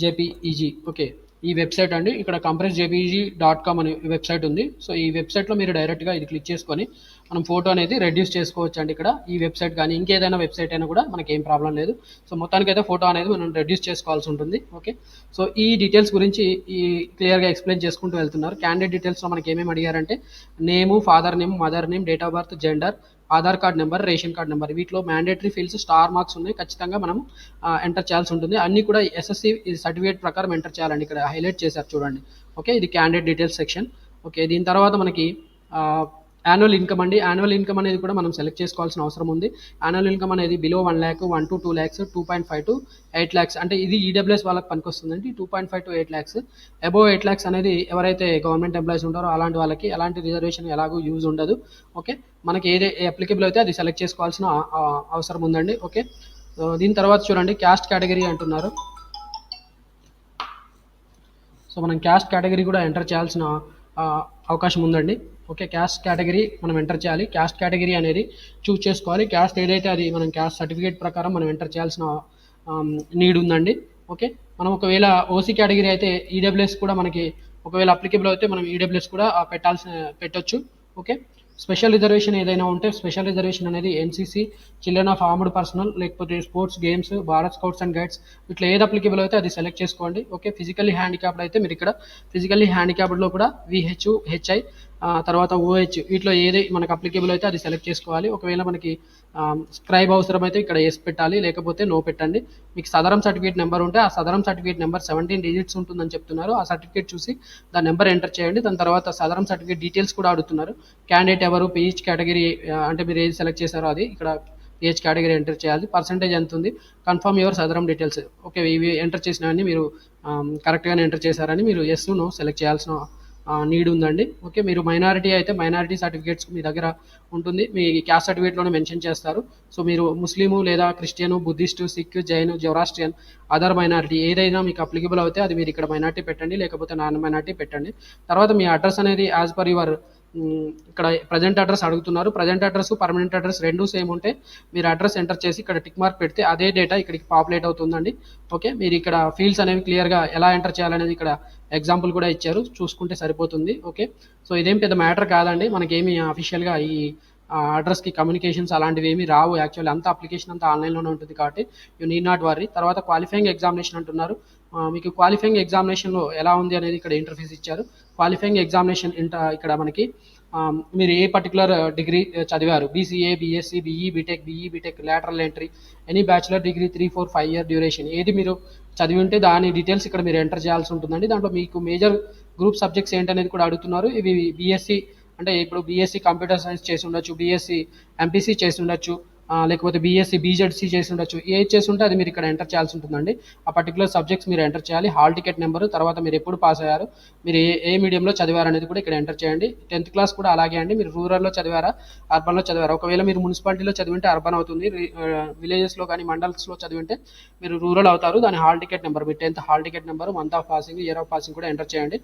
జేపీఈజీ, ఓకే ఈ వెబ్సైట్ అండి. ఇక్కడ compressjpg.com అనే వెబ్సైట్ ఉంది. సో ఈ వెబ్సైట్లో మీరు డైరెక్ట్గా ఇది క్లిక్ చేసుకొని మనం ఫోటో అనేది రెడ్యూస్ చేసుకోవచ్చు అండి. ఇక్కడ ఈ వెబ్సైట్ కానీ ఇంకేదైనా వెబ్సైట్ అయినా కూడా మనకి ఏం ప్రాబ్లం లేదు. సో మొత్తానికి అయితే ఫోటో అనేది మనం రెడ్యూస్ చేసుకోవాల్సి ఉంటుంది. ఓకే, సో ఈ డీటెయిల్స్ గురించి క్లియర్గా ఎక్స్ప్లెయిన్ చేసుకుంటూ వెళ్తున్నారు. క్యాండిడేట్ డీటెయిల్స్లో మనకి ఏమేమి అడిగారంటే name, father name, mother name, date of birth, gender, Aadhaar card number, ration card number. వీటిలో మ్యాండేటరీ ఫీల్డ్స్ స్టార్ మార్క్స్ ఉన్నాయి, ఖచ్చితంగా మనం ఎంటర్ చేయాల్సి ఉంటుంది. అన్నీ కూడా ఎస్ఎస్సి సర్టిఫికేట్ ప్రకారం ఎంటర్ చేయాలండి. ఇక్కడ హైలైట్ చేశారు చూడండి. ఓకే, ఇది క్యాండిడేట్ డీటెయిల్స్ సెక్షన్. ఓకే, దీని తర్వాత మనకి యాన్యువల్ ఇన్కమ్ అండి. యాన్యువల్ ఇన్కమ్ అనేది కూడా మనం సెలెక్ట్ చేసుకోవాల్సిన అవసరం ఉంది. యాన్యువల్ ఇన్కమ్ అనేది below 1 lakh, 1 to 2 lakhs, 2.5 to 8 lakhs, అంటే ఇది ఈడబ్ల్యూఎస్ వాళ్ళకి పనికొస్తుందండి. 2.5 to 8 lakhs, అబోవ్ 8 lakhs అనేది ఎవరైతే గవర్నమెంట్ ఎంప్లాయీస్ ఉంటారో అలాంటి వాళ్ళకి ఎలాంటి రిజర్వేషన్ ఎలాగూ యూజ్ ఉండదు. ఓకే, మనకి ఏది అప్లికబుల్ అయితే అది సెలెక్ట్ చేసుకోవాల్సిన అవసరం ఉందండి. ఓకే, దీని తర్వాత చూడండి క్యాస్ట్ కేటగిరీ అంటున్నారు. సో మనం క్యాస్ట్ కేటగిరీ కూడా ఎంటర్ చేయాల్సిన అవకాశం ఉందండి. ఓకే, క్యాస్ట్ కేటగిరీ మనం ఎంటర్ చేయాలి. క్యాస్ట్ కేటగిరీ అనేది చూస్ చేసుకోవాలి. క్యాస్ట్ ఏదైతే అది మనం క్యాస్ట్ సర్టిఫికేట్ ప్రకారం మనం ఎంటర్ చేయాల్సిన నీడ్ ఉందండి. ఓకే. మనం ఒకవేళ ఓసీ కేటగిరీ అయితే ఈడబ్ల్యూఎస్ కూడా మనకి ఒకవేళ అప్లికేబుల్ అయితే మనం ఈడబ్ల్యూఎస్ కూడా పెట్టొచ్చు. ఓకే. స్పెషల్ రిజర్వేషన్ ఏదైనా ఉంటే స్పెషల్ రిజర్వేషన్ అనేది NCC, children of armed personnel, లేకపోతే sports games, Bharat scouts and guides, ఇట్లా ఏది అప్లికేబుల్ అయితే అది సెలెక్ట్ చేసుకోండి. ఓకే. ఫిజికల్లీ హ్యాండిక్యాప్డ్ అయితే మీరు ఇక్కడ ఫిజికల్లీ హ్యాండిక్యాప్డ్లో కూడా విహెచ్, హెచ్ఐ, తర్వాత ఓహెచ్, వీటిలో ఏది మనకు అప్లికేబుల్ అయితే అది సెలెక్ట్ చేసుకోవాలి. ఒకవేళ మనకి స్క్రైబ్ అవసరమైతే ఇక్కడ ఎస్ పెట్టాలి, లేకపోతే నో పెట్టండి. మీకు సదరం సర్టిఫికేట్ నెంబర్ ఉంటే ఆ సదరం సర్టిఫికేట్ నెంబర్ 17 డిజిట్స్ ఉంటుందని చెప్తున్నారు. ఆ సర్టిఫికేట్ చూసి దాని నెంబర్ ఎంటర్ చేయండి. దాని తర్వాత సదరం సర్టిఫికేట్ డీటెయిల్స్ కూడా అడుగుతున్నారు. క్యాండిడేట్ ఎవరు, పిహెచ్ కేటగిరీ, అంటే మీరు ఏది సెలెక్ట్ చేశారో అది ఇక్కడ పిహెచ్ కేటగిరీ ఎంటర్ చేయాలి. పర్సంటేజ్ ఎంత ఉంది, confirm your SADAREM details. Okay. ఇవి ఎంటర్ చేసినవన్నీ మీరు కరెక్ట్గానే ఎంటర్ చేశారని మీరు ఎస్ నో సెలెక్ట్ చేయాల్సిన నీడ్ ఉందండి. ఓకే. మీరు మైనారిటీ అయితే మైనారిటీ సర్టిఫికేట్స్ మీ దగ్గర ఉంటుంది. మీ క్యాస్ట్ సర్టిఫికేట్లోనే మెన్షన్ చేస్తారు. సో మీరు ముస్లిము లేదా Christian, Buddhist, Sikh, Jain, Zoroastrian, other minority ఏదైనా మీకు అప్లికబుల్ అవుతే అది మీరు ఇక్కడ మైనారిటీ పెట్టండి, లేకపోతే నాన్ మైనారిటీ పెట్టండి. తర్వాత మీ అడ్రస్ అనేది యాజ్ పర్ యువర్ ఇక్కడ ప్రజెంట్ అడ్రస్ అడుగుతున్నారు. ప్రజెంట్ అడ్రస్, పర్మనెంట్ అడ్రస్ రెండు సేమ్ ఉంటే మీరు అడ్రస్ ఎంటర్ చేసి ఇక్కడ టిక్ మార్క్ పెడితే అదే డేటా ఇక్కడికి పాపులేట్ అవుతుందండి. ఓకే. మీరు ఇక్కడ ఫీల్డ్స్ అనేవి క్లియర్గా ఎలా ఎంటర్ చేయాలనేది ఇక్కడ ఎగ్జాంపుల్ కూడా ఇచ్చారు, చూసుకుంటే సరిపోతుంది. ఓకే. సో ఇదేం పెద్ద మ్యాటర్ కాదండి. మనకేమి అఫీషియల్గా ఈ అడ్రస్కి కమ్యూనికేషన్స్ అలాంటివి ఏమి రావు. యాక్చువల్లీ అంతా అప్లికేషన్ అంతా ఆన్లైన్లోనే ఉంటుంది కాబట్టి యూ నీడ్ నాట్ వర్రీ. తర్వాత క్వాలిఫైయింగ్ ఎగ్జామినేషన్ అంటున్నారు. మీకు క్వాలిఫైయింగ్ ఎగ్జామినేషన్లో ఎలా ఉంది అనేది ఇక్కడ ఇంటర్ఫేస్ ఇచ్చారు. క్వాలిఫైయింగ్ ఎగ్జామినేషన్ ఇక్కడ మనకి మీరు ఏ పర్టికులర్ డిగ్రీ చదివారు, BCA, BSc, BTech, lateral entry, any bachelor degree 3, 4, 5 year duration ఏది మీరు చదివి ఉంటే దాని డీటెయిల్స్ ఇక్కడ మీరు ఎంటర్ చేయాల్సి ఉంటుందండి. దాంట్లో మీకు మేజర్ గ్రూప్ సబ్జెక్ట్స్ ఏంటనేది కూడా అడుగుతున్నారు. ఇవి బీఎస్సీ అంటే ఇప్పుడు బీఎస్సీ కంప్యూటర్ సైన్స్ చేసి ఉండొచ్చు, బీఎస్సీ ఎంపీసీ చేసి ఉండొచ్చు, లేకపోతే బీఎస్సీ బీజెడ్సీ చేసి ఉండొచ్చు. ఏది చేసి ఉంటే అది మీరు ఇక్కడ ఎంటర్ చేయాల్సి ఉంటుందండి. ఆ పర్టికులర్ సబ్జెక్ట్స్ మీరు ఎంటర్ చేయాలి. హాల్ టికెట్ నెంబరు, తర్వాత మీరు ఎప్పుడు పాస్ అయ్యారు, మీరు ఏ మీడియంలో చదివారు అనేది కూడా ఇక్కడ ఎంటర్ చేయండి. 10th క్లాస్ కూడా అలాగే అండి. మీరు రూరల్లో చదివారా, అర్బన్లో చదివారా? ఒకవేళ మీరు మున్సిపాలిటీలో చదివింటే అర్బన్ అవుతుంది. విలేజెస్లో కానీ మండల్స్లో చదివింటే మీరు రూరల్ అవుతారు. దాని hall ticket number, me 10th hall ticket number, month of passing, year of passing కూడా ఎంటర్ చేయండి.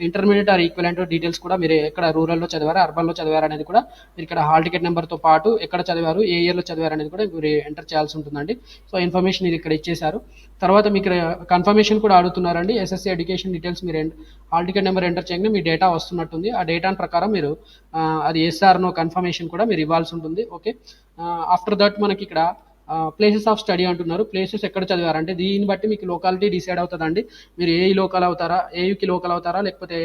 ఇంటర్మీడియట్ ఆర్ ఈక్వలెంట్ డీటెయిల్స్ కూడా మీరు ఎక్కడ రూరల్లో చదివారా, అర్బన్లో చదివారా అనేది కూడా మీరు ఇక్కడ హాల్ టికెట్ నెంబర్తో పాటు ఎక్కడ చదివారు, ఏ ఇయర్లో చదివారు అనేది కూడా మీరు ఎంటర్ చేయాల్సి ఉంటుందండి. సో ఇన్ఫర్మేషన్ ఇది ఇక్కడ ఇచ్చేశారు. తర్వాత మీకు కన్ఫర్మేషన్ కూడా అడుగుతున్నారండి. ఎస్ఎస్సీ ఎడ్యుకేషన్ డీటెయిల్స్ మీరు హాల్ టికెట్ నెంబర్ ఎంటర్ చేయగానే మీ డేటా వస్తున్నట్టుంది. ఆ డేటా ప్రకారం మీరు అది ఎస్ఆర్నో కన్ఫర్మేషన్ కూడా మీరు ఇవ్వాల్సి ఉంటుంది. ఓకే. ఆఫ్టర్ దట్ మనకి ఇక్కడ ప్లేసెస్ ఆఫ్ స్టడీ అంటున్నారు. ప్లేసెస్ ఎక్కడ చదివారంటే దీన్ని బట్టి మీకు లోకాలిటీ డిసైడ్ అవుతుందండి. మీరు ఏయూ లోకల్ అవుతారా, ఏయూకి లోకల్ అవుతారా, లేకపోతే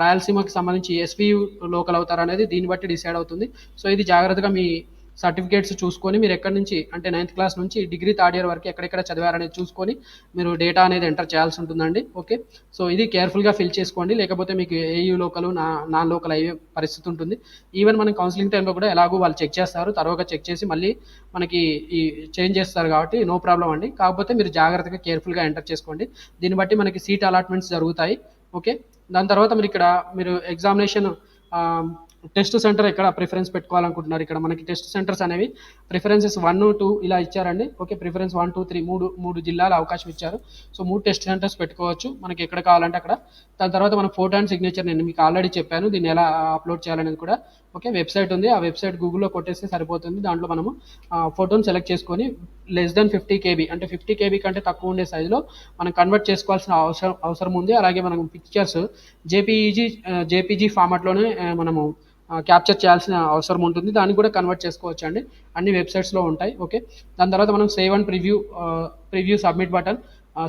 రాయలసీమకి సంబంధించి ఎస్వియు లోకల్ అవుతారా అనేది దీన్ని బట్టి డిసైడ్ అవుతుంది. సో ఇది జాగ్రత్తగా మీ సర్టిఫికేట్స్ చూసుకొని మీరు ఎక్కడి నుంచి అంటే 9th క్లాస్ నుంచి డిగ్రీ 3rd ఇయర్ వరకు ఎక్కడెక్కడ చదివారనేది చూసుకొని మీరు డేటా అనేది ఎంటర్ చేయాల్సి ఉంటుందండి. ఓకే. సో ఇది కేర్ఫుల్గా ఫిల్ చేసుకోండి, లేకపోతే మీకు ఏయూ లోకల్, నాన్ లోకల్ అయ్యే పరిస్థితి ఉంటుంది. ఈవెన్ మనం కౌన్సిలింగ్ టైంలో కూడా ఎలాగో వాళ్ళు చెక్ చేస్తారు, తర్వాత చెక్ చేసి మళ్ళీ మనకి ఈ చేంజ్ చేస్తారు కాబట్టి నో ప్రాబ్లం అండి. కాకపోతే మీరు జాగ్రత్తగా కేర్ఫుల్గా ఎంటర్ చేసుకోండి. దీన్ని బట్టి మనకి సీట్ అలాట్మెంట్స్ జరుగుతాయి. ఓకే. దాని తర్వాత మీరు ఎగ్జామినేషన్ టెస్ట్ సెంటర్ ఎక్కడ ప్రిఫరెన్స్ పెట్టుకోవాలనుకుంటున్నారు. ఇక్కడ మనకి టెస్ట్ సెంటర్స్ అనేవి ప్రిఫరెన్సెస్ 1, 2 ఇలా ఇచ్చారండి. ఓకే. ప్రిఫరెన్స్ 1, 2, 3 మూడు జిల్లాల అవకాశం ఇచ్చారు. సో 3 టెస్ట్ సెంటర్స్ పెట్టుకోవచ్చు మనకి ఎక్కడ కావాలంటే అక్కడ. దాని తర్వాత మన ఫోటో అండ్ సిగ్నేచర్ నేను మీకు ఆల్రెడీ చెప్పాను, దీన్ని ఎలా అప్లోడ్ చేయాలనేది కూడా. ఓకే. వెబ్సైట్ ఉంది, ఆ వెబ్సైట్ గూగుల్లో కొట్టేస్తే సరిపోతుంది. దాంట్లో మనము ఫోటోని సెలెక్ట్ చేసుకొని <50 KB అంటే 50 KB కంటే తక్కువ ఉండే సైజులో మనం కన్వర్ట్ చేసుకోవాల్సిన అవసరం ఉంది. అలాగే మనం పిక్చర్స్ జేపీజీ ఫార్మాట్లోనే మనము క్యాప్చర్ చేయాల్సిన అవసరం ఉంటుంది. దాన్ని కూడా కన్వర్ట్ చేసుకోవచ్చు అండి, అన్ని వెబ్సైట్స్లో ఉంటాయి. ఓకే. దాని తర్వాత మనం save and preview submit button,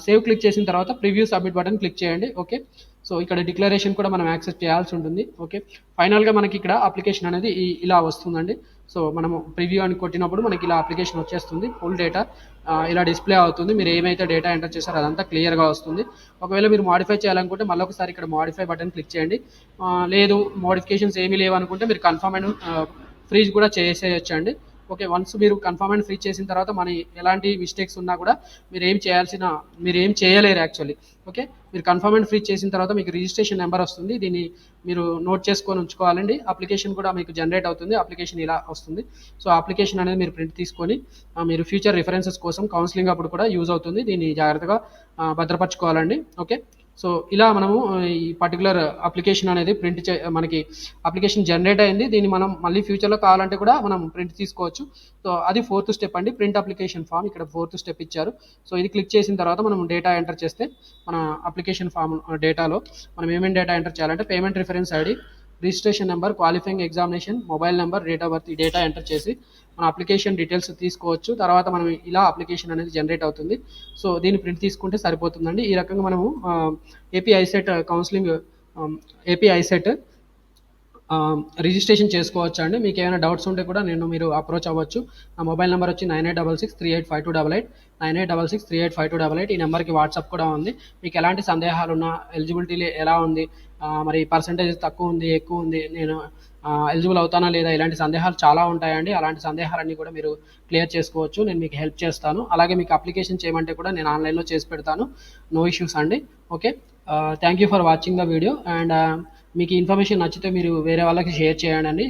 save click చేసిన తర్వాత ప్రివ్యూ సబ్మిట్ బటన్ క్లిక్ చేయండి. ఓకే. సో ఇక్కడ డిక్లరేషన్ కూడా మనం యాక్సెస్ చేయాల్సి ఉంటుంది. ఓకే. ఫైనల్గా మనకి ఇక్కడ అప్లికేషన్ అనేది ఇలా వస్తుందండి. సో మనము ప్రివ్యూ అని కొట్టినప్పుడు మనకి ఇలా అప్లికేషన్ వచ్చేస్తుంది. ఫుల్ డేటా ఇలా డిస్ప్లే అవుతుంది. మీరు ఏమైతే డేటా ఎంటర్ చేశారో అదంతా క్లియర్గా వస్తుంది. ఒకవేళ మీరు మాడిఫై చేయాలనుకుంటే మళ్ళీ ఒకసారి ఇక్కడ మాడిఫై బటన్ క్లిక్ చేయండి. లేదు మోడిఫికేషన్స్ ఏమీ లేవు అనుకుంటే మీరు కన్ఫర్మ్ అండ్ ఫ్రీజ్ కూడా చేసేయచ్చు అండి. ఓకే. వన్స్ మీరు కన్ఫర్మ్ అండ్ ఫ్రీ చేసిన తర్వాత మన ఎలాంటి మిస్టేక్స్ ఉన్నా కూడా మీరు ఏం చేయలేరు యాక్చువల్లీ. ఓకే. మీరు కన్ఫర్మ్ అండ్ ఫ్రీ చేసిన తర్వాత మీకు రిజిస్ట్రేషన్ నెంబర్ వస్తుంది. దీన్ని మీరు నోట్ చేసుకొని ఉంచుకోవాలండి. అప్లికేషన్ కూడా మీకు జనరేట్ అవుతుంది. అప్లికేషన్ ఇలా వస్తుంది. సో అప్లికేషన్ అనేది మీరు ప్రింట్ తీసుకొని మీరు ఫ్యూచర్ రిఫరెన్సెస్ కోసం కౌన్సిలింగ్ అప్పుడు కూడా యూజ్ అవుతుంది. దీన్ని జాగ్రత్తగా భద్రపరచుకోవాలండి. ఓకే. సో ఇలా మనము ఈ పర్టికులర్ అప్లికేషన్ అనేది మనకి అప్లికేషన్ జనరేట్ అయింది. దీన్ని మనం మళ్ళీ ఫ్యూచర్లో కావాలంటే కూడా మనం ప్రింట్ తీసుకోవచ్చు. సో అది ఫోర్త్ స్టెప్ అండి, ప్రింట్ అప్లికేషన్ ఫామ్. ఇక్కడ ఫోర్త్ స్టెప్ ఇచ్చారు. సో ఇది క్లిక్ చేసిన తర్వాత మనం డేటా ఎంటర్ చేస్తే మన అప్లికేషన్ ఫామ్ డేటాలో మనం ఏమేమి డేటా ఎంటర్ చేయాలంటే payment reference ID, registration number, qualifying examination, mobile number, date of birth, ఈ డేటా ఎంటర్ చేసి మన అప్లికేషన్ డీటెయిల్స్ తీసుకోవచ్చు. తర్వాత మనం ఇలా అప్లికేషన్ అనేది జనరేట్ అవుతుంది. సో దీన్ని ప్రింట్ తీసుకుంటే సరిపోతుందండి. ఈ రకంగా మనము AP ICET counselling, AP ICET registration చేసుకోవచ్చు అండి. మీకు ఏమైనా డౌట్స్ ఉంటే కూడా మీరు అప్రోచ్ అవ్వచ్చు. నా మొబైల్ నెంబర్ వచ్చి 9866385288, 9866385288. ఈ నెంబర్కి వాట్సాప్ కూడా ఉంది. మీకు ఎలాంటి సందేహాలు ఉన్నా, ఎలిజిబిలిటీ ఎలా ఉంది, మరి పర్సంటేజ్ తక్కువ ఉంది, ఎక్కువ ఉంది, నేను ఎలిజిబుల్ అవుతానా లేదా, ఇలాంటి సందేహాలు చాలా ఉంటాయండి. అలాంటి సందేహాలన్నీ కూడా మీరు క్లియర్ చేసుకోవచ్చు. నేను మీకు హెల్ప్ చేస్తాను. అలాగే మీకు అప్లికేషన్ చేయమంటే కూడా నేను ఆన్లైన్లో చేసి పెడతాను. నో ఇష్యూస్ అండి. Okay, thank you for watching the video. And మీకు ఇన్ఫర్మేషన్ నచ్చితే మీరు వేరే వాళ్ళకి షేర్ చేయండి.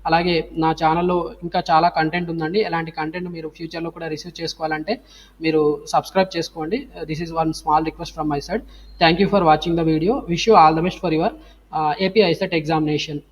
అలాగే నా ఛానల్లో ఇంకా చాలా కంటెంట్ ఉందండి. ఎలాంటి కంటెంట్ మీరు ఫ్యూచర్లో కూడా రిసీవ్ చేసుకోవాలంటే మీరు సబ్స్క్రైబ్ చేసుకోండి. This is one small request from my side. Thank you for watching the video. Wish you all the best for your AP ICET examination.